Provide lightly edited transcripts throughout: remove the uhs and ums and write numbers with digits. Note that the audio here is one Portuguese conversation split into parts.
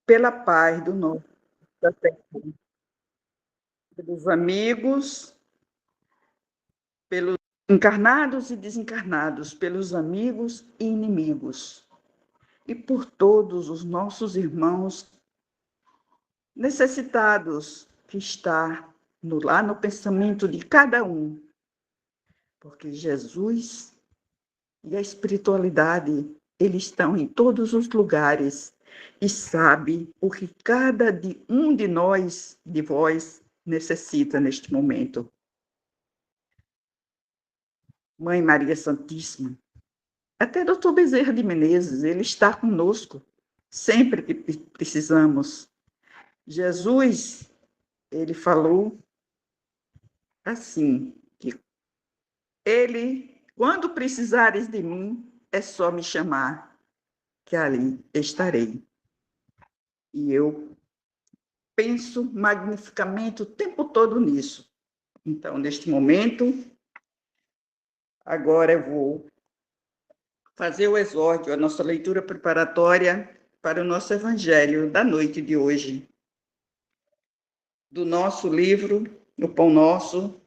pela paz do nosso pelos amigos, pelos encarnados e desencarnados, pelos amigos e inimigos, e por todos os nossos irmãos necessitados que está lá no pensamento de cada um, porque Jesus e a espiritualidade, eles estão em todos os lugares e sabe o que cada um de nós, de vós, necessita neste momento. Mãe Maria Santíssima, até Dr. Bezerra de Menezes, ele está conosco sempre que precisamos. Jesus, ele falou assim, que quando precisares de mim, é só me chamar, que ali estarei. E eu penso magnificamente o tempo todo nisso. Então, neste momento, agora eu vou fazer o exórdio, a nossa leitura preparatória para o nosso evangelho da noite de hoje, do nosso livro, O Pão Nosso,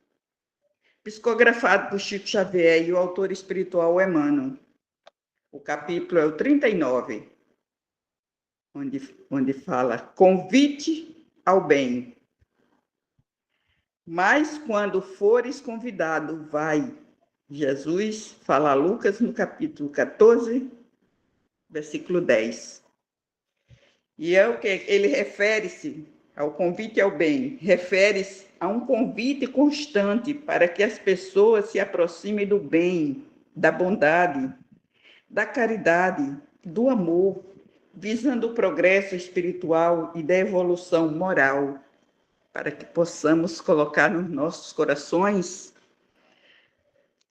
psicografado por Chico Xavier, e o autor espiritual Emmanuel. O capítulo é o 39, onde fala convite ao bem. Mas quando fores convidado, vai. Jesus fala a Lucas no capítulo 14, versículo 10. E é o que ele refere-se ao convite ao bem, refere-se a um convite constante para que as pessoas se aproximem do bem, da bondade, da caridade, do amor, visando o progresso espiritual e da evolução moral, para que possamos colocar nos nossos corações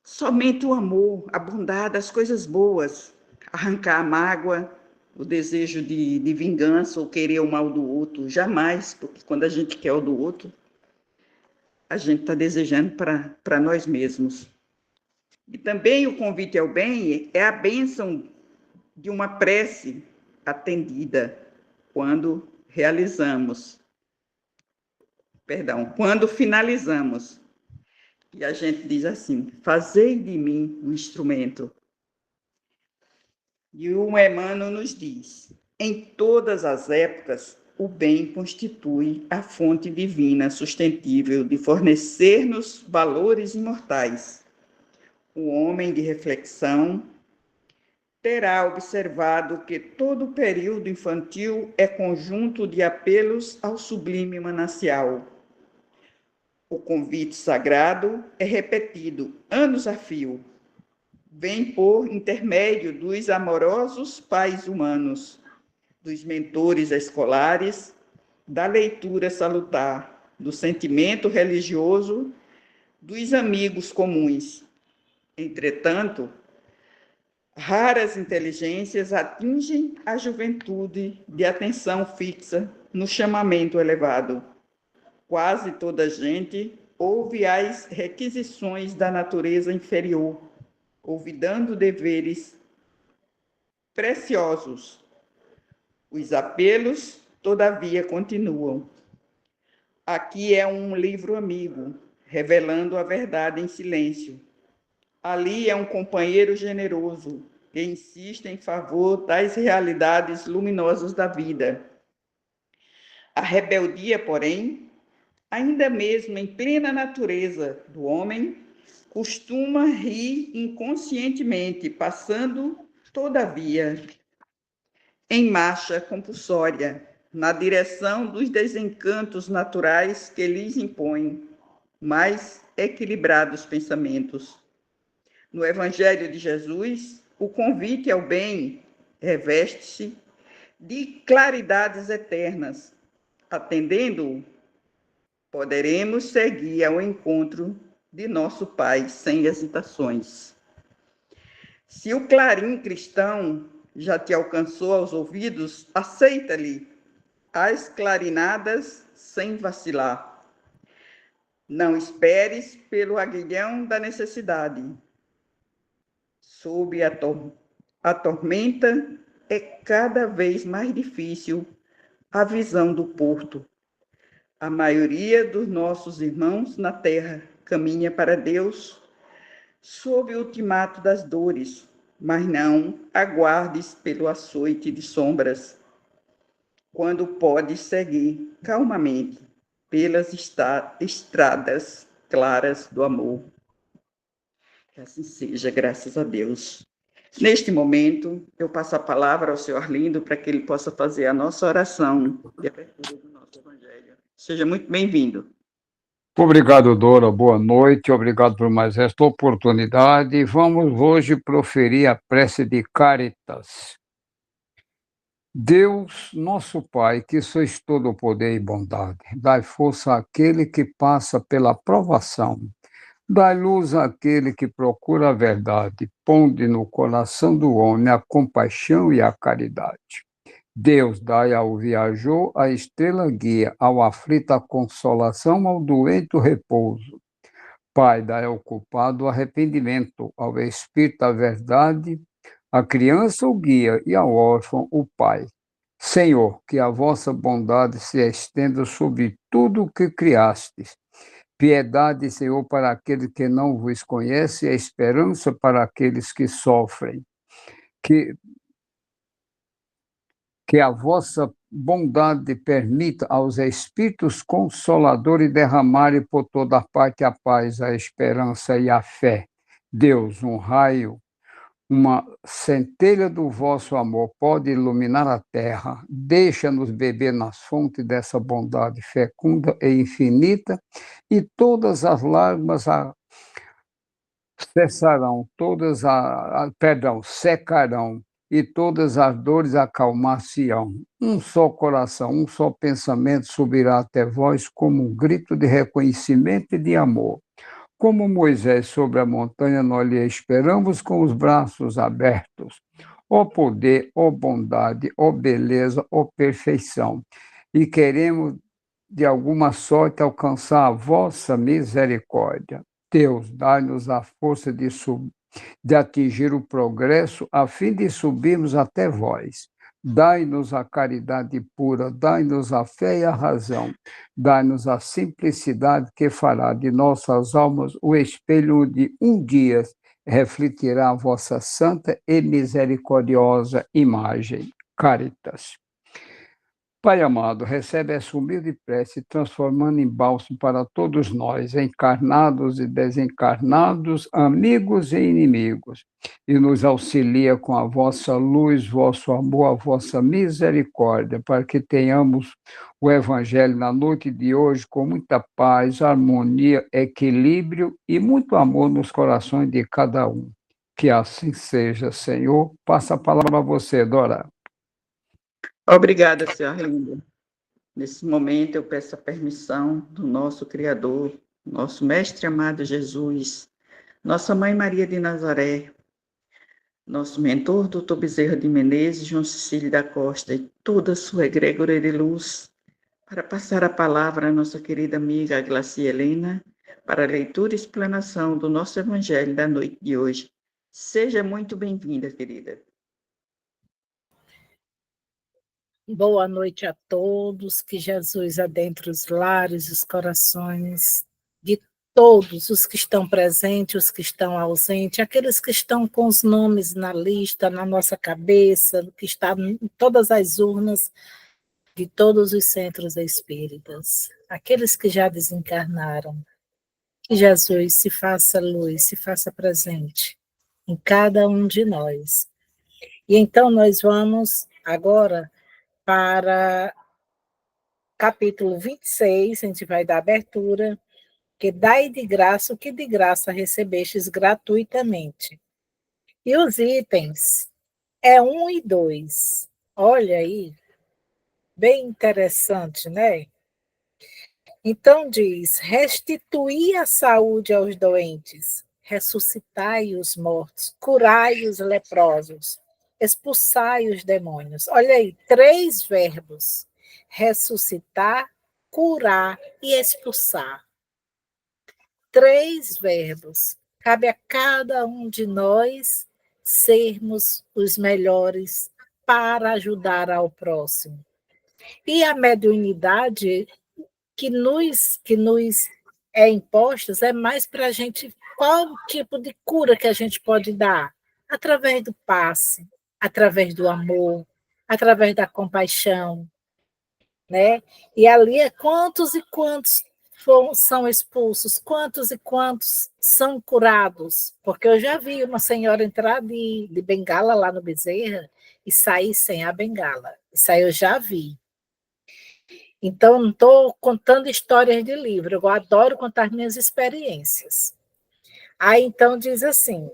somente o amor, a bondade, as coisas boas, arrancar a mágoa, o desejo de vingança ou querer o mal do outro, jamais, porque quando a gente quer o do outro, a gente está desejando para nós mesmos. E também o convite ao bem é a bênção de uma prece atendida quando quando finalizamos. E a gente diz assim: fazei de mim um instrumento. E o Emmanuel nos diz: em todas as épocas, o bem constitui a fonte divina suscetível de fornecer-nos valores imortais. O homem de reflexão terá observado que todo o período infantil é conjunto de apelos ao sublime manancial. O convite sagrado é repetido anos a fio, vem por intermédio dos amorosos pais humanos, dos mentores escolares, da leitura salutar, do sentimento religioso, dos amigos comuns. Entretanto, raras inteligências atingem a juventude de atenção fixa no chamamento elevado. Quase toda a gente ouve as requisições da natureza inferior, olvidando deveres preciosos. Os apelos, todavia, continuam. Aqui é um livro amigo, revelando a verdade em silêncio. Ali é um companheiro generoso, que insiste em favor das realidades luminosas da vida. A rebeldia, porém, ainda mesmo em plena natureza do homem, costuma rir inconscientemente, passando, todavia, em marcha compulsória, na direção dos desencantos naturais que lhes impõem mais equilibrados pensamentos. No Evangelho de Jesus, o convite ao bem reveste-se de claridades eternas. Atendendo-o, poderemos seguir ao encontro de nosso Pai sem hesitações. Se o clarim cristão já te alcançou aos ouvidos, aceita-lhe as clarinadas sem vacilar. Não esperes pelo aguilhão da necessidade. Sob a tormenta, é cada vez mais difícil a visão do porto. A maioria dos nossos irmãos na terra caminha para Deus sob o ultimato das dores, mas não aguardes pelo açoite de sombras, quando podes seguir calmamente pelas estradas claras do amor. Que assim seja, graças a Deus. Neste momento, eu passo a palavra ao senhor Arlindo para que ele possa fazer a nossa oração de abertura do nosso Evangelho. Seja muito bem-vindo. Obrigado, Dora. Boa noite. Obrigado por mais esta oportunidade. Vamos hoje proferir a prece de Caritas. Deus, nosso Pai, que sois todo poder e bondade, dai força àquele que passa pela provação, dai luz àquele que procura a verdade, ponde no coração do homem a compaixão e a caridade. Deus, dai ao viajor a estrela guia, ao aflito a consolação, ao doente o repouso. Pai, dai ao culpado o arrependimento, ao espírito a verdade, à criança o guia e ao órfão o pai. Senhor, que a vossa bondade se estenda sobre tudo o que criastes. Piedade, Senhor, para aquele que não vos conhece, e a esperança para aqueles que sofrem. Que a vossa bondade permita aos Espíritos Consoladores derramarem por toda parte a paz, a esperança e a fé. Deus, um raio, uma centelha do vosso amor pode iluminar a terra. Deixa-nos beber nas fontes dessa bondade fecunda e infinita, e todas as lágrimas cessarão, secarão, e todas as dores acalmar-se-ão. Um só coração, um só pensamento subirá até vós como um grito de reconhecimento e de amor. Como Moisés sobre a montanha, nós lhe esperamos com os braços abertos. Ó poder, ó bondade, ó beleza, ó perfeição. E queremos, de alguma sorte, alcançar a vossa misericórdia. Deus, dai-nos a força de atingir o progresso, a fim de subirmos até vós. Dai-nos a caridade pura, dai-nos a fé e a razão, dai-nos a simplicidade que fará de nossas almas o espelho onde um dia refletirá a vossa santa e misericordiosa imagem. Caritas. Pai amado, recebe essa humilde prece, transformando em bálsamo para todos nós, encarnados e desencarnados, amigos e inimigos, e nos auxilia com a vossa luz, vosso amor, a vossa misericórdia, para que tenhamos o Evangelho na noite de hoje com muita paz, harmonia, equilíbrio e muito amor nos corações de cada um. Que assim seja, Senhor. Passa a palavra a você, Dora. Obrigada, senhor Arlindo. Nesse momento, eu peço a permissão do nosso Criador, nosso Mestre amado Jesus, nossa Mãe Maria de Nazaré, nosso mentor, doutor Bezerra de Menezes, João Cecílio da Costa e toda a sua egrégora de luz, para passar a palavra à nossa querida amiga Glaci Helena, para a leitura e explanação do nosso Evangelho da noite de hoje. Seja muito bem-vinda, querida. Boa noite a todos, que Jesus adentre os lares e os corações de todos os que estão presentes, os que estão ausentes, aqueles que estão com os nomes na lista, na nossa cabeça, que está em todas as urnas de todos os centros espíritas, aqueles que já desencarnaram. Que Jesus se faça luz, se faça presente em cada um de nós. E então nós vamos agora para capítulo 26, a gente vai dar abertura, que dai de graça o que de graça recebestes gratuitamente. E os itens é 1 e 2. Olha aí, bem interessante, né? Então diz, restituí a saúde aos doentes, ressuscitai os mortos, curai os leprosos, expulsai os demônios. Olha aí, 3 verbos: ressuscitar, curar e expulsar. 3 verbos. Cabe a cada um de nós sermos os melhores para ajudar ao próximo. E a mediunidade que nos é imposta é mais para a gente, qual tipo de cura que a gente pode dar? Através do passe, através do amor, através da compaixão, né? E ali é quantos e quantos são expulsos, quantos e quantos são curados, porque eu já vi uma senhora entrar de bengala lá no Bezerra e sair sem a bengala, isso aí eu já vi. Então, não estou contando histórias de livro, eu adoro contar minhas experiências. Aí, então, diz assim,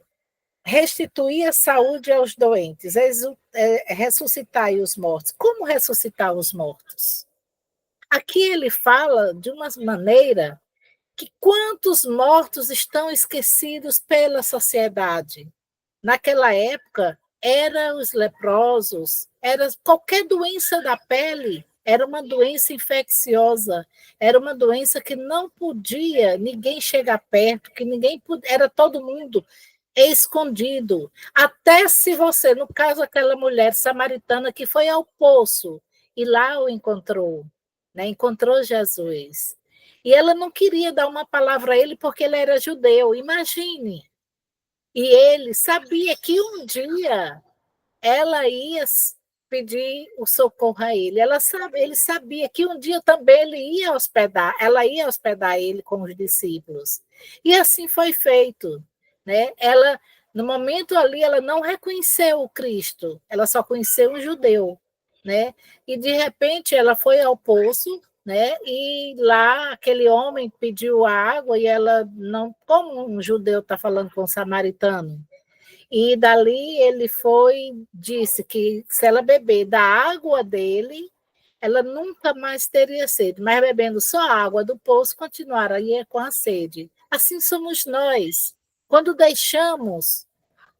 restituir a saúde aos doentes, ressuscitar os mortos. Como ressuscitar os mortos? Aqui ele fala de uma maneira que quantos mortos estão esquecidos pela sociedade. Naquela época, eram os leprosos, era qualquer doença da pele, era uma doença infecciosa, era uma doença que não podia ninguém chegar perto, que ninguém podia, era todo mundo escondido. Até se você, no caso, aquela mulher samaritana que foi ao poço e lá o encontrou, né? Encontrou Jesus. E ela não queria dar uma palavra a ele porque ele era judeu. Imagine. E ele sabia que um dia ela ia pedir o socorro a ele. Ele sabia que um dia também ela ia hospedar ele com os discípulos. E assim foi feito, né? Ela, no momento ali, ela não reconheceu o Cristo, ela só conheceu um judeu, né? E de repente ela foi ao poço, né? E lá aquele homem pediu água e ela não, como um judeu está falando com um samaritano? E dali ele disse que se ela beber da água dele, ela nunca mais teria sede, mas bebendo só a água do poço, continuaria com a sede. Assim somos nós. Quando deixamos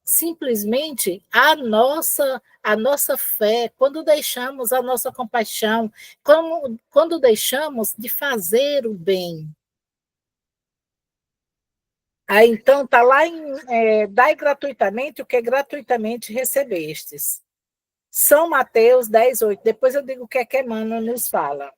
simplesmente a nossa fé, quando deixamos a nossa compaixão, quando deixamos de fazer o bem. Aí, então, está lá em dai gratuitamente o que gratuitamente recebestes. São Mateus 10:8. Depois eu digo o que é que Emmanuel nos fala.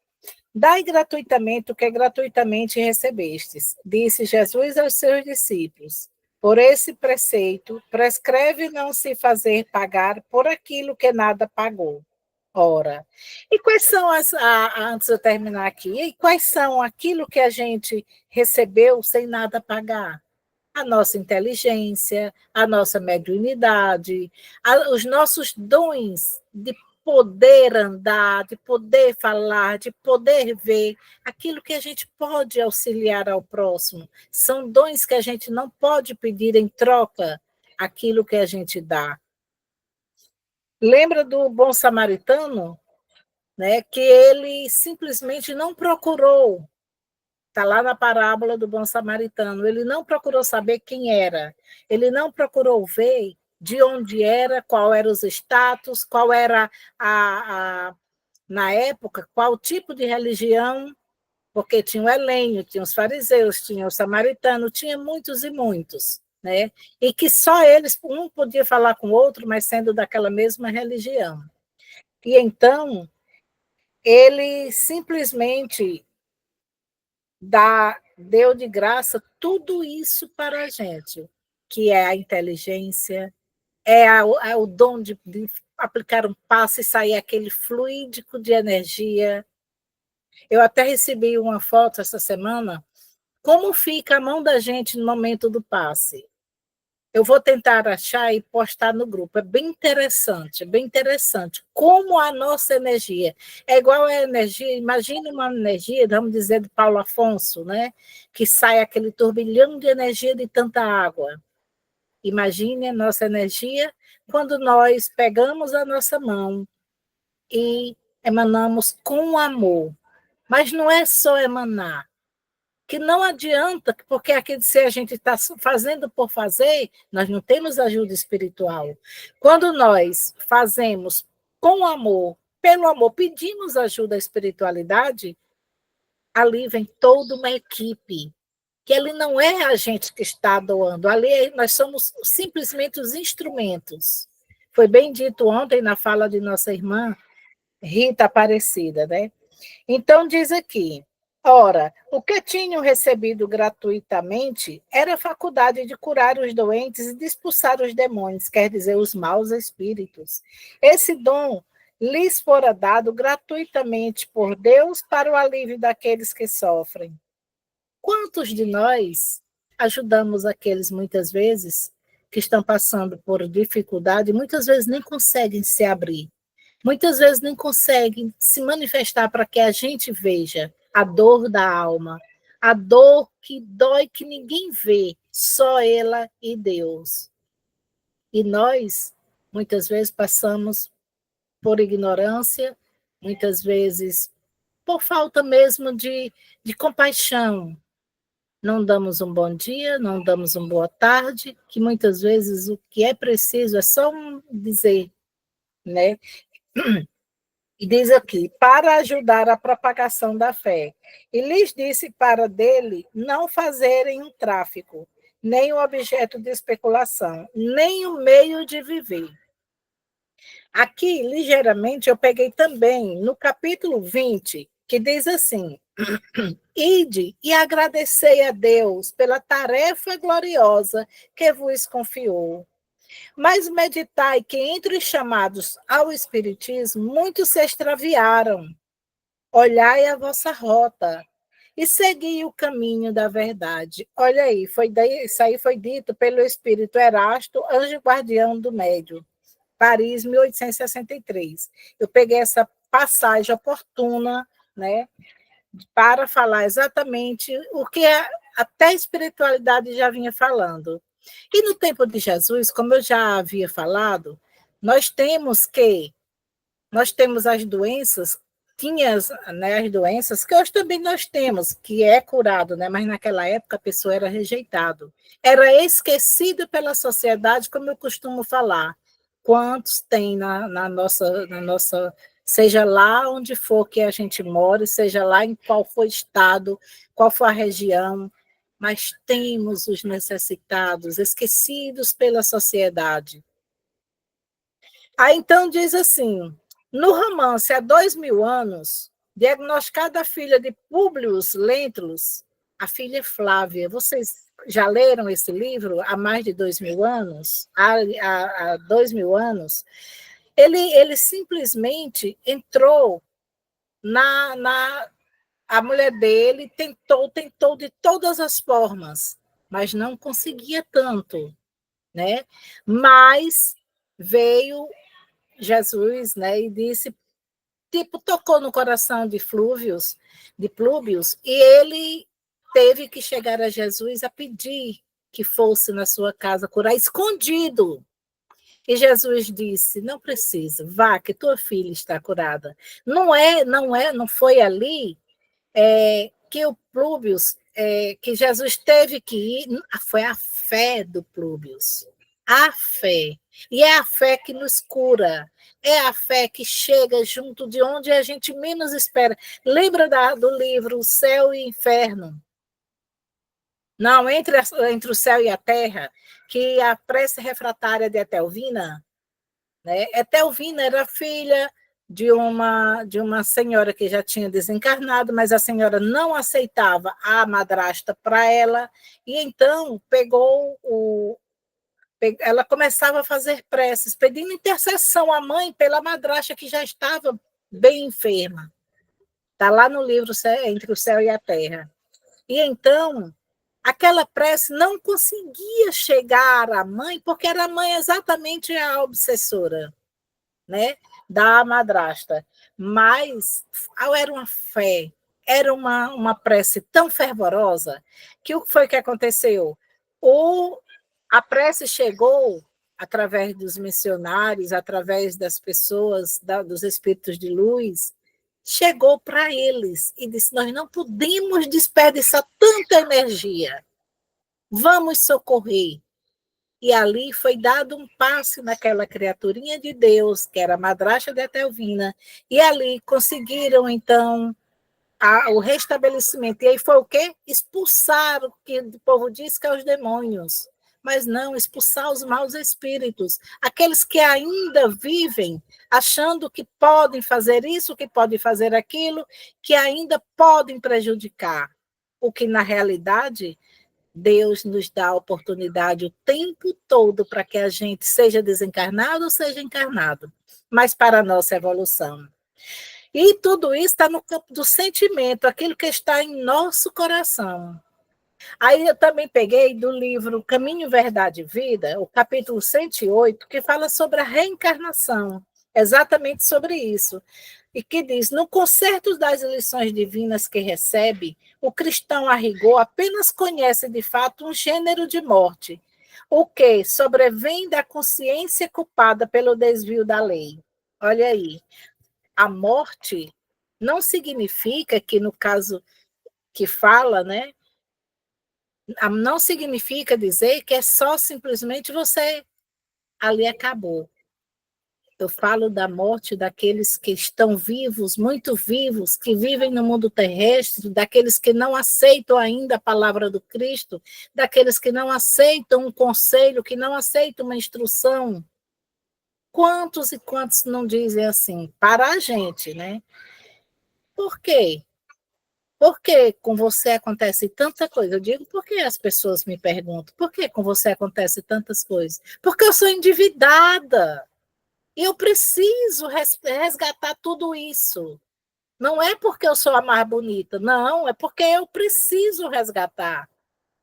Dai gratuitamente o que gratuitamente recebestes, disse Jesus aos seus discípulos. Por esse preceito, prescreve não se fazer pagar por aquilo que nada pagou. Ora, e quais são antes de eu terminar aqui, e quais são aquilo que a gente recebeu sem nada pagar? A nossa inteligência, a nossa mediunidade, os nossos dons de poder andar, de poder falar, de poder ver, aquilo que a gente pode auxiliar ao próximo. São dons que a gente não pode pedir em troca aquilo que a gente dá. Lembra do bom samaritano, né, que ele simplesmente não procurou. Está lá na parábola do bom samaritano. Ele não procurou saber quem era. Ele não procurou ver de onde era, qual eram os status, qual era na época, qual tipo de religião, porque tinha o helênio, tinha os fariseus, tinha o samaritano, tinha muitos e muitos, né? E que só eles, um podia falar com o outro, mas sendo daquela mesma religião. E então, ele simplesmente deu de graça tudo isso para a gente, que é a inteligência, é o dom de aplicar um passe e sair aquele fluídico de energia. Eu até recebi uma foto essa semana, como fica a mão da gente no momento do passe. Eu vou tentar achar e postar no grupo. É bem interessante, é bem interessante. Como a nossa energia é igual a energia, imagina uma energia, vamos dizer, de Paulo Afonso, né? Que sai aquele turbilhão de energia de tanta água. Imagine a nossa energia quando nós pegamos a nossa mão e emanamos com amor. Mas não é só emanar, que não adianta, porque aqui se a gente está fazendo por fazer, nós não temos ajuda espiritual. Quando nós fazemos com amor, pelo amor, pedimos ajuda à espiritualidade, ali vem toda uma equipe, que ali não é a gente que está doando, ali nós somos simplesmente os instrumentos. Foi bem dito ontem na fala de nossa irmã, Rita Aparecida, né? Então, diz aqui, ora, o que tinham recebido gratuitamente era a faculdade de curar os doentes e de expulsar os demônios, quer dizer, os maus espíritos. Esse dom lhes fora dado gratuitamente por Deus para o alívio daqueles que sofrem. Quantos de nós ajudamos aqueles, muitas vezes, que estão passando por dificuldade, muitas vezes nem conseguem se abrir, muitas vezes nem conseguem se manifestar para que a gente veja a dor da alma, a dor que dói, que ninguém vê, só ela e Deus. E nós, muitas vezes, passamos por ignorância, muitas vezes por falta mesmo de compaixão. Não damos um bom dia, não damos uma boa tarde, que muitas vezes o que é preciso é só dizer, né? E diz aqui, para ajudar a propagação da fé. E lhes disse para dele não fazerem um tráfico, nem um objeto de especulação, nem um meio de viver. Aqui, ligeiramente, eu peguei também no capítulo 20, que diz assim, ide e agradecei a Deus pela tarefa gloriosa que vos confiou. Mas meditai que entre os chamados ao Espiritismo, muitos se extraviaram. Olhai a vossa rota e segui o caminho da verdade. Olha aí, isso aí foi dito pelo Espírito Erasto, anjo guardião do médium, Paris, 1863. Eu peguei essa passagem oportuna, né, para falar exatamente o que até a espiritualidade já vinha falando. E no tempo de Jesus, como eu já havia falado, nós temos as doenças, né, as doenças que hoje também nós temos, que é curado, né, mas naquela época a pessoa era rejeitada, era esquecida pela sociedade, como eu costumo falar. Quantos tem na nossa, seja lá onde for que a gente mora, seja lá em qual for estado, qual for a região, mas temos os necessitados, esquecidos pela sociedade. Aí então diz assim, no romance Há 2000 anos, diagnosticada a filha de Públio Lentulus, a filha Flávia, vocês já leram esse livro há mais de 2000 anos? Há 2000 anos? Ele simplesmente entrou a mulher dele, tentou de todas as formas, mas não conseguia tanto, né? Mas veio Jesus, né, e disse, tocou no coração de Plúbios, e ele teve que chegar a Jesus a pedir que fosse na sua casa curar escondido. E Jesus disse, não precisa, vá, que tua filha está curada. Não foi ali que o Plúbios, que Jesus teve que ir, foi a fé do Plúbios. A fé. E é a fé que nos cura. É a fé que chega junto de onde a gente menos espera. Lembra do livro O Céu e o Inferno? Não, entre o céu e a terra, que a prece refratária de Etelvina, né? Etelvina era filha de uma senhora que já tinha desencarnado, mas a senhora não aceitava a madrasta para ela, e então ela começava a fazer preces, pedindo intercessão à mãe pela madrasta que já estava bem enferma. Está lá no livro Entre o Céu e a Terra. E então, aquela prece não conseguia chegar à mãe, porque era a mãe exatamente a obsessora, né, da madrasta. Mas era uma fé, era uma prece tão fervorosa, que o que foi que aconteceu? A prece chegou através dos missionários, através das pessoas, dos espíritos de luz, chegou para eles e disse, nós não podemos desperdiçar tanta energia, vamos socorrer. E ali foi dado um passe naquela criaturinha de Deus, que era a madrasta de Etelvina, e ali conseguiram, então, o restabelecimento. E aí foi o quê? Expulsar o que o povo diz que é os demônios. mas não, expulsar os maus espíritos, aqueles que ainda vivem achando que podem fazer isso, que podem fazer aquilo, que ainda podem prejudicar, o que na realidade Deus nos dá a oportunidade o tempo todo para que a gente seja desencarnado ou seja encarnado, mas para a nossa evolução. E tudo isso está no campo do sentimento, aquilo que está em nosso coração. Aí eu também peguei do livro Caminho, Verdade e Vida, o capítulo 108, que fala sobre a reencarnação, exatamente sobre isso. E que diz, no concerto das lições divinas que recebe, o cristão a rigor apenas conhece de fato um gênero de morte, o que sobrevém da consciência culpada pelo desvio da lei. Olha aí, a morte não significa que, no caso que fala, né, não significa dizer que é só simplesmente você ali acabou. Eu falo da morte daqueles que estão vivos, muito vivos, que vivem no mundo terrestre, daqueles que não aceitam ainda a palavra do Cristo, daqueles que não aceitam um conselho, que não aceitam uma instrução. Quantos e quantos não dizem assim, para a gente, né? Por quê? Por que com você acontece tanta coisa? Eu digo, por que as pessoas me perguntam? Por que com você acontece tantas coisas? Porque eu sou endividada. E eu preciso resgatar tudo isso. Não é porque eu sou a mais bonita, não, é porque eu preciso resgatar.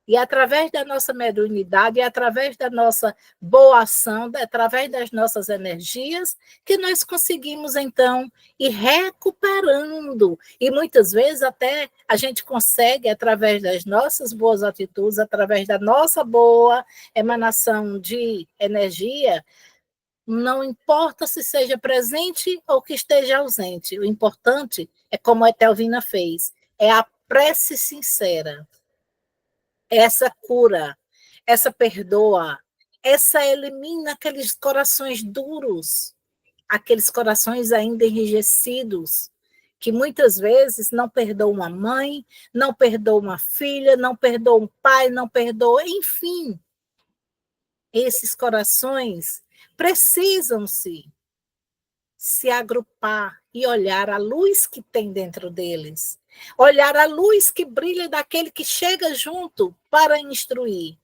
E através da nossa mediunidade, e através da nossa boa ação, através das nossas energias, que nós conseguimos, então, ir recuperando. E muitas vezes até a gente consegue, através das nossas boas atitudes, através da nossa boa emanação de energia, não importa se seja presente ou que esteja ausente. O importante é como a Etelvina fez, é a prece sincera. Essa cura, essa perdoa, essa elimina aqueles corações duros, aqueles corações ainda enrijecidos, que muitas vezes não perdoam uma mãe, não perdoam uma filha, não perdoam um pai, não perdoam, enfim. Esses corações precisam se agrupar e olhar a luz que tem dentro deles. Olhar a luz que brilha daquele que chega junto para instruir.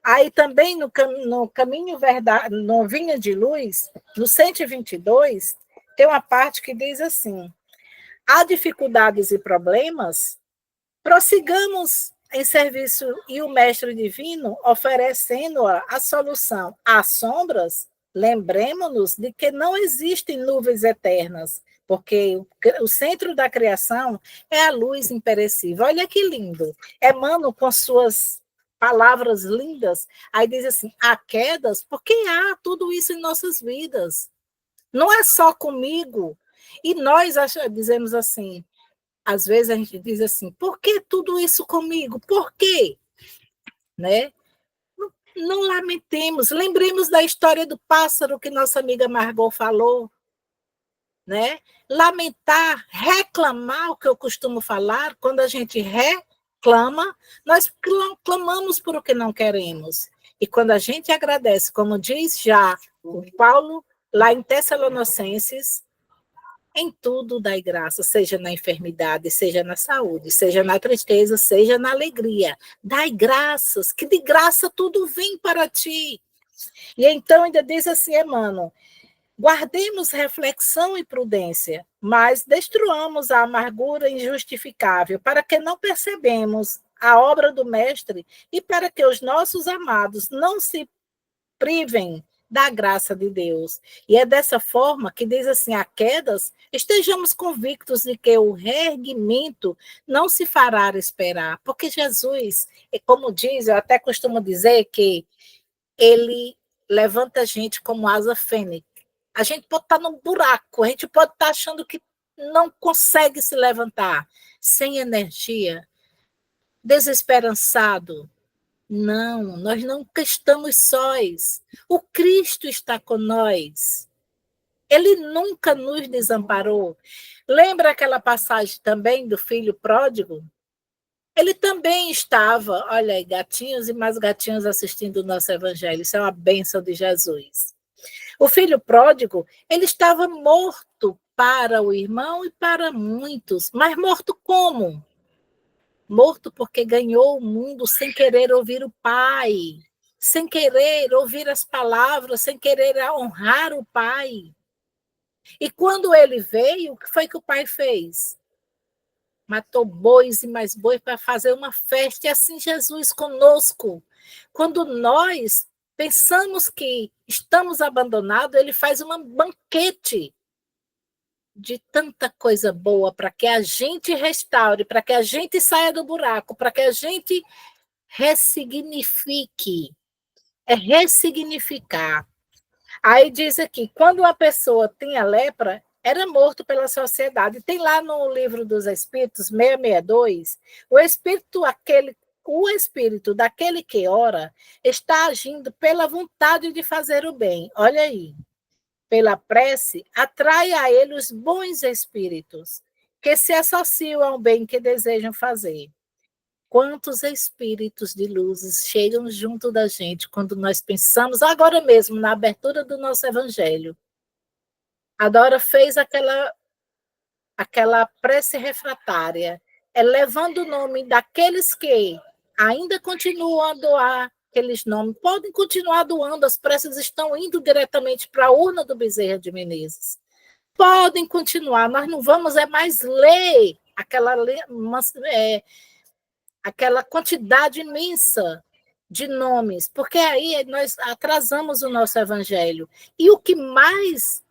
Aí também no Caminho Verdade, no Vinha de Luz, no 122, tem uma parte que diz assim: há dificuldades e problemas, prossigamos em serviço e o Mestre Divino oferecendo a solução às sombras, lembremos-nos de que não existem nuvens eternas, porque o centro da criação é a luz imperecível. Olha que lindo. Emmanuel, com suas palavras lindas, aí diz assim, há quedas, porque há tudo isso em nossas vidas. Não é só comigo. E nós dizemos assim, às vezes a gente diz assim, por que tudo isso comigo? Por quê? Né? Não lamentemos, lembremos da história do pássaro que nossa amiga Margot falou. Né? Lamentar, reclamar, o que eu costumo falar, quando a gente reclama, nós clamamos por o que não queremos. E quando a gente agradece, como diz já o Paulo, lá em Tessalonicenses, em tudo dai graça, seja na enfermidade, seja na saúde, seja na tristeza, seja na alegria. Dai graças, que de graça tudo vem para ti. E então ainda diz assim, Emmanuel, guardemos reflexão e prudência, mas destruamos a amargura injustificável, para que não percebemos a obra do Mestre e para que os nossos amados não se privem da graça de Deus. E é dessa forma que diz assim, há quedas, estejamos convictos de que o reerguimento não se fará esperar, porque Jesus, como diz, eu até costumo dizer que ele levanta a gente como asa fênix. A gente pode estar num buraco, a gente pode estar achando que não consegue se levantar, sem energia, desesperançado. Não, nós nunca estamos sós. O Cristo está com nós. Ele nunca nos desamparou. Lembra aquela passagem também do filho pródigo? ele também estava, olha aí, gatinhos e mais gatinhos assistindo o nosso evangelho, isso é uma bênção de Jesus. O filho pródigo, ele estava morto para o irmão e para muitos, mas morto como? Morto porque ganhou o mundo sem querer ouvir o Pai, sem querer ouvir as palavras, sem querer honrar o Pai. E quando ele veio, o que foi que o Pai fez? Matou bois e mais bois para fazer uma festa, e assim Jesus conosco. Quando nós pensamos que estamos abandonados, ele faz um banquete de tanta coisa boa para que a gente restaure, para que a gente saia do buraco, para que a gente ressignifique. É ressignificar. Aí diz aqui, quando uma pessoa tinha lepra, era morto pela sociedade. Tem lá no livro dos Espíritos, 662, o espírito daquele que ora está agindo pela vontade de fazer o bem. Olha aí. Pela prece, atrai a ele os bons espíritos, que se associam ao bem que desejam fazer. Quantos espíritos de luzes chegam junto da gente quando nós pensamos, agora mesmo, na abertura do nosso evangelho. A Dora fez aquela prece refratária, levando o nome daqueles que ainda continuam a doar aqueles nomes. Podem continuar doando, as preces estão indo diretamente para a urna do Bezerra de Menezes. Podem continuar, nós não vamos mais ler aquela quantidade imensa de nomes, porque aí nós atrasamos o nosso evangelho. E o que mais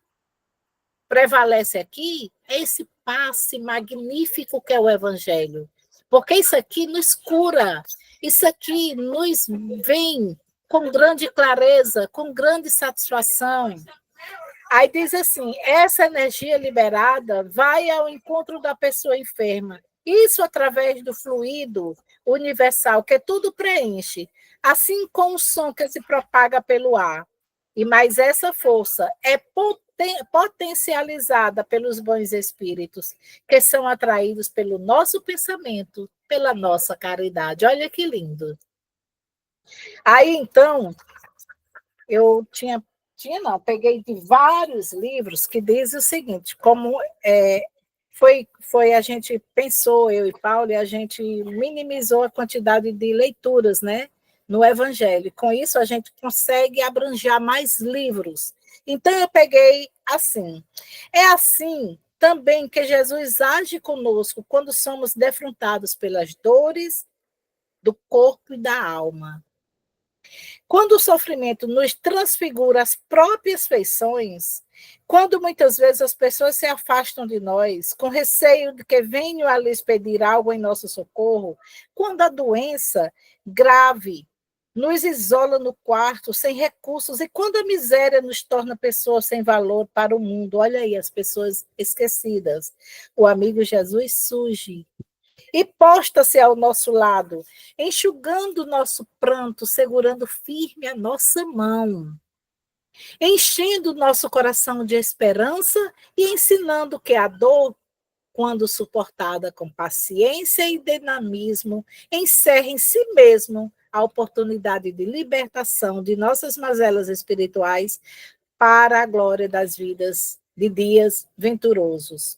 prevalece aqui é esse passe magnífico que é o evangelho, porque isso aqui nos cura, isso aqui nos vem com grande clareza, com grande satisfação. Aí diz assim, essa energia liberada vai ao encontro da pessoa enferma, isso através do fluido universal, que tudo preenche, assim como o som que se propaga pelo ar. E mais essa força é potencializada pelos bons espíritos, que são atraídos pelo nosso pensamento, pela nossa caridade. Olha que lindo. Aí, então, eu peguei de vários livros que dizem o seguinte, como foi a gente pensou, eu e Paulo, e a gente minimizou a quantidade de leituras, né, no Evangelho. Com isso, a gente consegue abranger mais livros. Então, eu peguei assim. É assim também que Jesus age conosco quando somos defrontados pelas dores do corpo e da alma. Quando o sofrimento nos transfigura as próprias feições, quando muitas vezes as pessoas se afastam de nós, com receio de que venham a lhes pedir algo em nosso socorro, quando a doença grave nos isola no quarto, sem recursos, e quando a miséria nos torna pessoas sem valor para o mundo, olha aí, as pessoas esquecidas, o amigo Jesus surge e posta-se ao nosso lado, enxugando o nosso pranto, segurando firme a nossa mão, enchendo o nosso coração de esperança e ensinando que a dor, quando suportada com paciência e dinamismo, encerra em si mesmo a oportunidade de libertação de nossas mazelas espirituais para a glória das vidas de dias venturosos.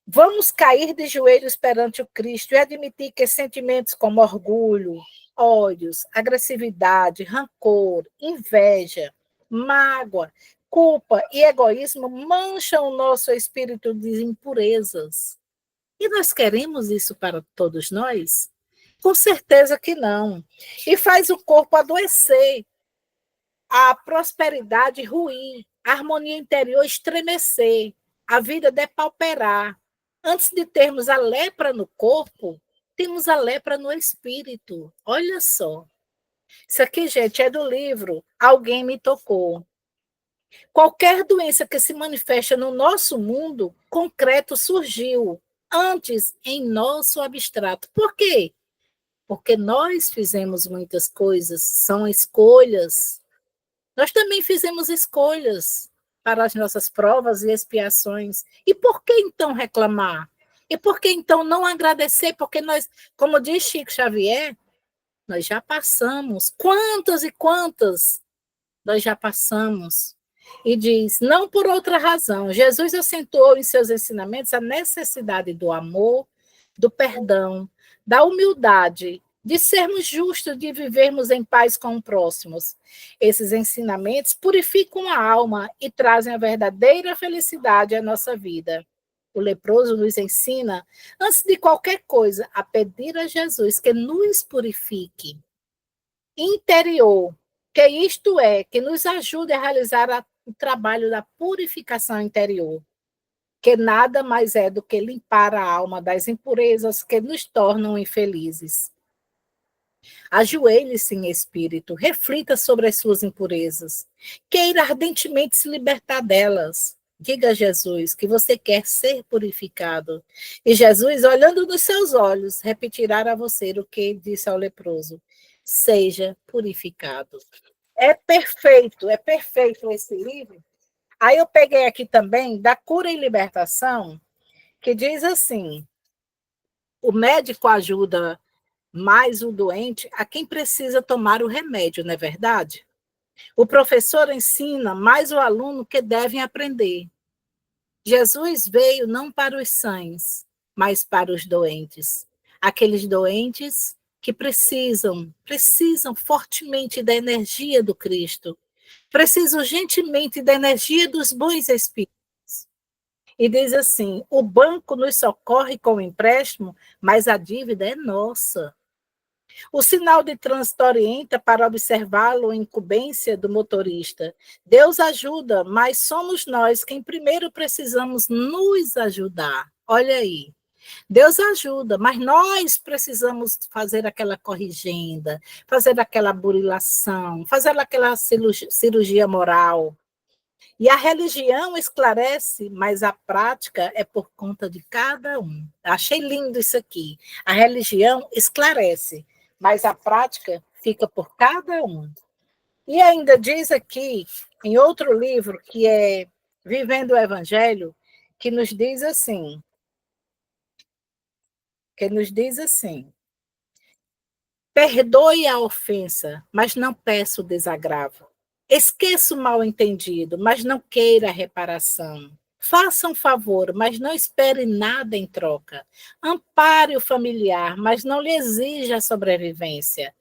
Vamos cair de joelhos perante o Cristo e admitir que sentimentos como orgulho, ódios, agressividade, rancor, inveja, mágoa, culpa e egoísmo mancham o nosso espírito de impurezas. E nós queremos isso para todos nós? Com certeza que não. E faz o corpo adoecer, a prosperidade ruir, a harmonia interior estremecer, a vida depauperar. Antes de termos a lepra no corpo, temos a lepra no espírito. Olha só. Isso aqui, gente, é do livro Alguém Me Tocou. Qualquer doença que se manifesta no nosso mundo concreto surgiu antes em nosso abstrato. Por quê? Porque nós fizemos muitas coisas, são escolhas. Nós também fizemos escolhas para as nossas provas e expiações. E por que então reclamar? E por que então não agradecer? Porque nós, como diz Chico Xavier, nós já passamos. Quantas e quantas nós já passamos? E diz, não por outra razão. Jesus acentuou em seus ensinamentos a necessidade do amor, do perdão, da humildade, de sermos justos, de vivermos em paz com os próximos. Esses ensinamentos purificam a alma e trazem a verdadeira felicidade à nossa vida. O leproso nos ensina, antes de qualquer coisa, a pedir a Jesus que nos purifique interior, que isto é, que nos ajude a realizar o trabalho da purificação interior, que nada mais é do que limpar a alma das impurezas que nos tornam infelizes. Ajoelhe-se em espírito, reflita sobre as suas impurezas, queira ardentemente se libertar delas. Diga a Jesus que você quer ser purificado. E Jesus, olhando nos seus olhos, repetirá a você o que disse ao leproso: seja purificado. É perfeito esse livro. Aí eu peguei aqui também, da Cura e Libertação, que diz assim: o médico ajuda mais o doente a quem precisa tomar o remédio, não é verdade? O professor ensina mais o aluno que devem aprender. Jesus veio não para os sãos, mas para os doentes. Aqueles doentes que precisam fortemente da energia do Cristo, precisam urgentemente da energia dos bons espíritos. E diz assim: o banco nos socorre com o empréstimo, mas a dívida é nossa. O sinal de trânsito orienta para observá-lo em incumbência do motorista. Deus ajuda, mas somos nós quem primeiro precisamos nos ajudar. Olha aí. Deus ajuda, mas nós precisamos fazer aquela corrigenda, fazer aquela burilação, fazer aquela cirurgia moral. E a religião esclarece, mas a prática é por conta de cada um. Achei lindo isso aqui. A religião esclarece, mas a prática fica por cada um. E ainda diz aqui, em outro livro, que é Vivendo o Evangelho, que nos diz assim, perdoe a ofensa, mas não peça o desagravo. Esqueça o mal-entendido, mas não queira reparação. Faça um favor, mas não espere nada em troca. Ampare o familiar, mas não lhe exija a sobrevivência.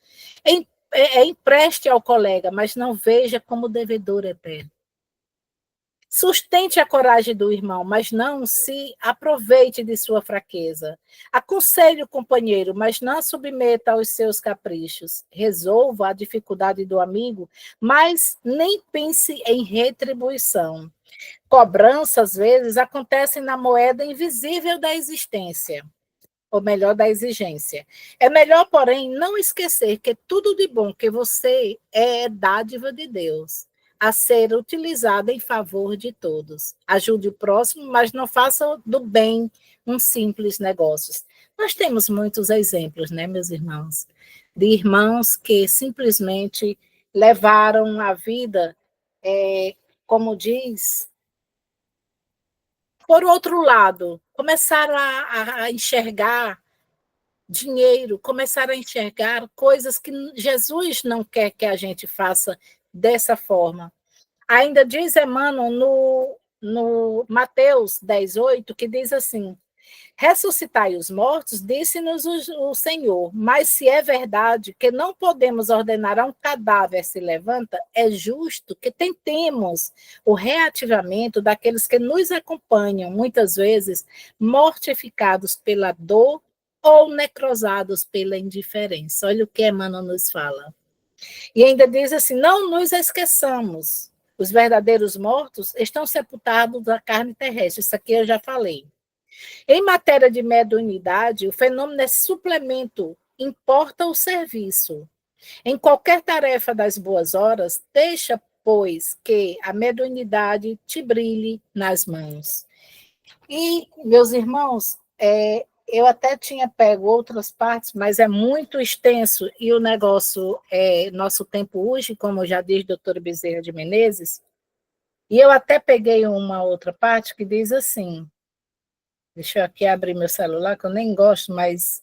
Empreste ao colega, mas não veja como devedor eterno. Sustente a coragem do irmão, mas não se aproveite de sua fraqueza. Aconselhe o companheiro, mas não submeta aos seus caprichos. Resolva a dificuldade do amigo, mas nem pense em retribuição. Cobrança, às vezes, acontecem na moeda invisível da existência, ou melhor, da exigência. É melhor, porém, não esquecer que tudo de bom que você é dádiva de Deus, a ser utilizada em favor de todos. Ajude o próximo, mas não faça do bem um simples negócio. Nós temos muitos exemplos, né, meus irmãos? De irmãos que simplesmente levaram a vida, como diz, por outro lado, começaram a enxergar dinheiro, começaram a enxergar coisas que Jesus não quer que a gente faça dessa forma. Ainda diz Emmanuel no Mateus 10:8, que diz assim: ressuscitai os mortos, disse-nos o Senhor, mas se é verdade que não podemos ordenar a um cadáver se levanta, é justo que tentemos o reativamento daqueles que nos acompanham, muitas vezes mortificados pela dor ou necrosados pela indiferença. Olha o que Emmanuel nos fala. E ainda diz assim: não nos esqueçamos, os verdadeiros mortos estão sepultados da carne terrestre. Isso aqui eu já falei. Em matéria de mediunidade, o fenômeno é suplemento, importa o serviço. Em qualquer tarefa das boas horas, deixa, pois, que a mediunidade te brilhe nas mãos. E, meus irmãos, eu até tinha pego outras partes, mas é muito extenso, e o negócio nosso tempo hoje, como já diz doutora Bezerra de Menezes, e eu até peguei uma outra parte que diz assim: Deixa eu aqui abrir meu celular, que eu nem gosto, mas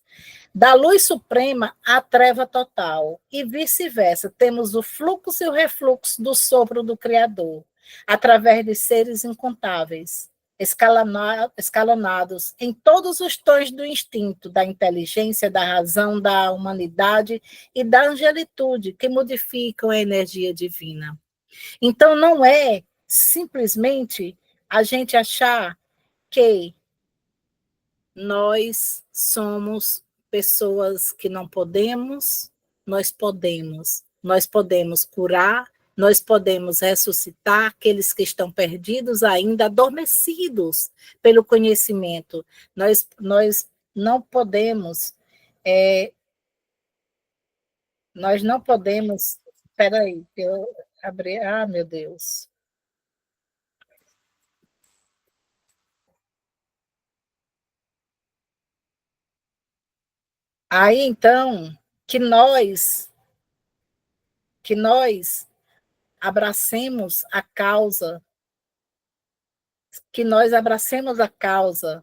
da luz suprema à treva total, e vice-versa. Temos o fluxo e o refluxo do sopro do Criador, através de seres incontáveis, escalonados em todos os tons do instinto, da inteligência, da razão, da humanidade e da angelitude, que modificam a energia divina. Então, não é simplesmente a gente achar que nós somos pessoas que não podemos, nós podemos curar, nós podemos ressuscitar aqueles que estão perdidos ainda, adormecidos pelo conhecimento. Nós não podemos, nós não podemos, espera aí, eu abri, meu Deus. Aí, então, que nós abracemos a causa, que nós abracemos a causa,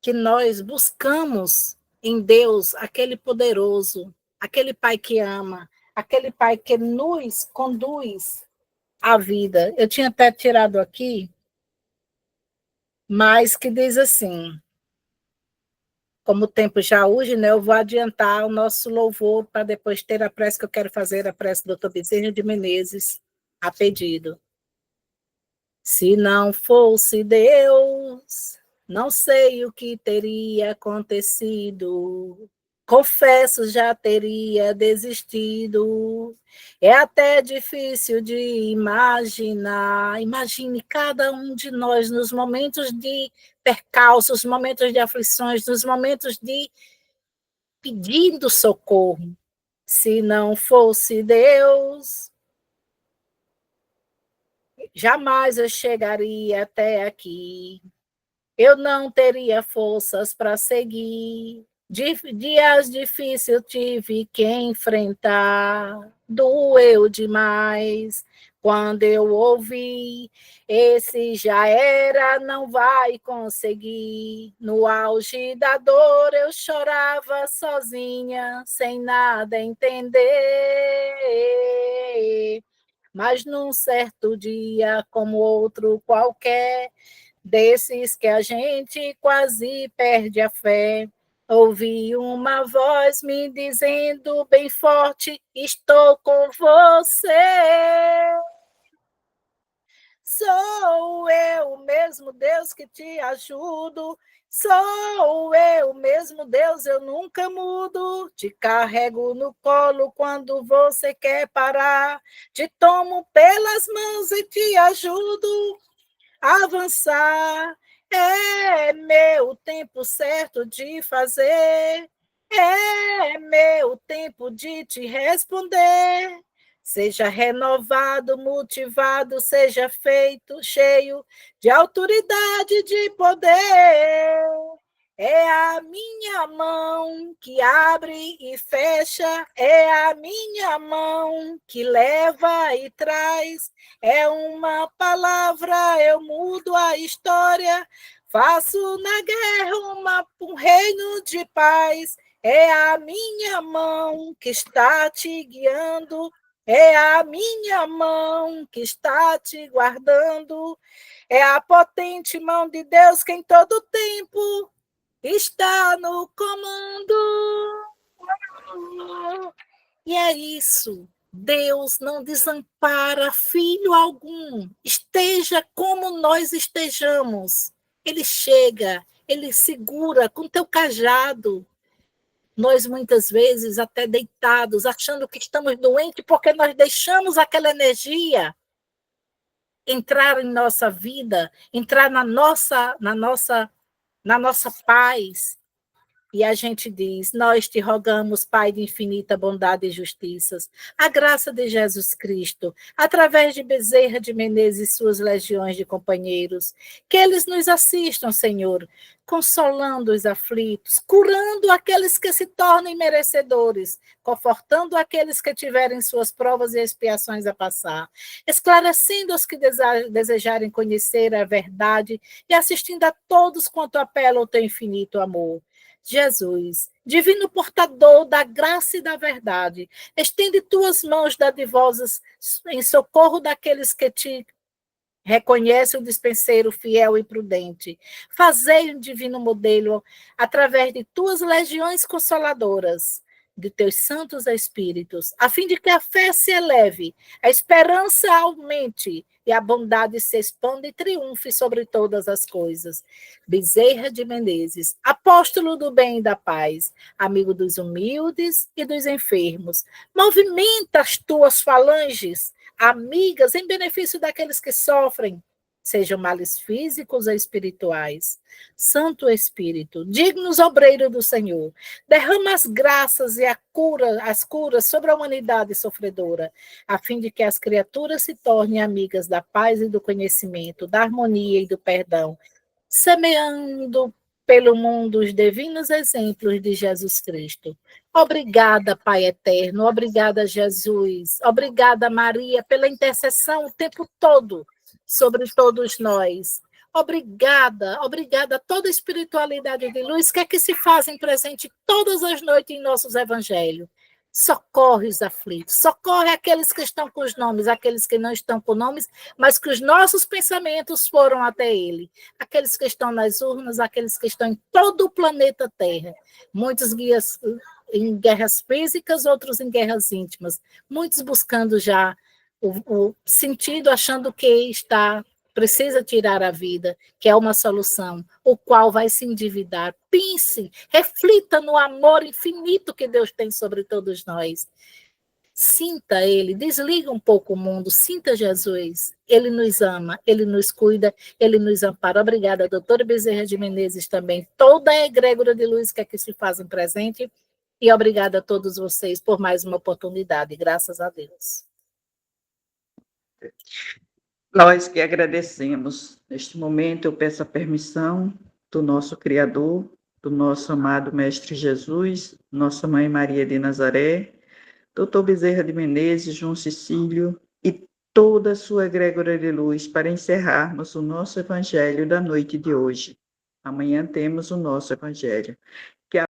que nós buscamos em Deus aquele poderoso, aquele Pai que ama, aquele Pai que nos conduz à vida. Eu tinha até tirado aqui, mas que diz assim, como o tempo já urge, né, eu vou adiantar o nosso louvor para depois ter a prece que eu quero fazer, a prece do Dr. Bezerra de Menezes, a pedido. Se não fosse Deus, não sei o que teria acontecido. Confesso, já teria desistido. É até difícil de imaginar. Imagine cada um de nós nos momentos de percalços, nos momentos de aflições, nos momentos de pedindo socorro. Se não fosse Deus, jamais eu chegaria até aqui. Eu não teria forças para seguir. Dias difíceis eu tive que enfrentar. Doeu demais quando eu ouvi. Esse já era, não vai conseguir. No auge da dor eu chorava sozinha, sem nada entender. Mas num certo dia, como outro qualquer, desses que a gente quase perde a fé, ouvi uma voz me dizendo bem forte: estou com você. Sou eu mesmo, Deus, que te ajudo. Sou eu mesmo, Deus, eu nunca mudo. Te carrego no colo quando você quer parar. Te tomo pelas mãos e te ajudo a avançar. É meu tempo certo de fazer. É meu tempo de te responder. Seja renovado, motivado, seja feito cheio de autoridade, de poder. É a minha mão que abre e fecha, é a minha mão que leva e traz. É uma palavra, eu mudo a história, faço na guerra um reino de paz. É a minha mão que está te guiando, é a minha mão que está te guardando, é a potente mão de Deus que em todo tempo está no comando. E é isso. Deus não desampara filho algum, esteja como nós estejamos. Ele chega, ele segura com teu cajado. Nós, muitas vezes, até deitados, achando que estamos doentes, porque nós deixamos aquela energia entrar em nossa vida, entrar na nossa paz. E a gente diz: nós te rogamos, Pai de infinita bondade e justiças, a graça de Jesus Cristo, através de Bezerra de Menezes e suas legiões de companheiros, que eles nos assistam, Senhor, consolando os aflitos, curando aqueles que se tornem merecedores, confortando aqueles que tiverem suas provas e expiações a passar, esclarecendo os que desejarem conhecer a verdade e assistindo a todos quanto apelam ao teu infinito amor. Jesus, divino portador da graça e da verdade, estende tuas mãos dadivosas em socorro daqueles que te reconhece o dispenseiro fiel e prudente. Fazei um divino modelo através de tuas legiões consoladoras, de teus santos espíritos, a fim de que a fé se eleve, a esperança aumente e a bondade se expanda e triunfe sobre todas as coisas. Bezerra de Menezes, apóstolo do bem e da paz, amigo dos humildes e dos enfermos, movimenta as tuas falanges amigas em benefício daqueles que sofrem, sejam males físicos ou espirituais. Santo Espírito, dignos obreiro do Senhor, derrama as graças e as curas sobre a humanidade sofredora, a fim de que as criaturas se tornem amigas da paz e do conhecimento, da harmonia e do perdão, semeando pelo mundo os divinos exemplos de Jesus Cristo. Obrigada, Pai eterno, obrigada, Jesus, obrigada, Maria, pela intercessão o tempo todo sobre todos nós. Obrigada, obrigada a toda a espiritualidade de luz que é que se fazem presente todas as noites em nossos evangelhos. Socorre os aflitos, socorre aqueles que estão com os nomes, aqueles que não estão com nomes, mas que os nossos pensamentos foram até ele. Aqueles que estão nas urnas, aqueles que estão em todo o planeta Terra. Muitos guias em guerras físicas, outros em guerras íntimas. Muitos buscando já o sentido, achando que precisa tirar a vida, que é uma solução, o qual vai se endividar. Pense, reflita no amor infinito que Deus tem sobre todos nós. Sinta Ele, desliga um pouco o mundo, sinta Jesus. Ele nos ama, Ele nos cuida, Ele nos ampara. Obrigada, doutora Bezerra de Menezes também, toda a egrégora de luz que aqui se fazem presente, e obrigada a todos vocês por mais uma oportunidade, graças a Deus. Nós que agradecemos. Neste momento, eu peço a permissão do nosso Criador, do nosso amado Mestre Jesus, nossa Mãe Maria de Nazaré, doutor Bezerra de Menezes, João Cecílio e toda a sua egrégora de luz para encerrarmos o nosso Evangelho da noite de hoje. Amanhã temos o nosso Evangelho.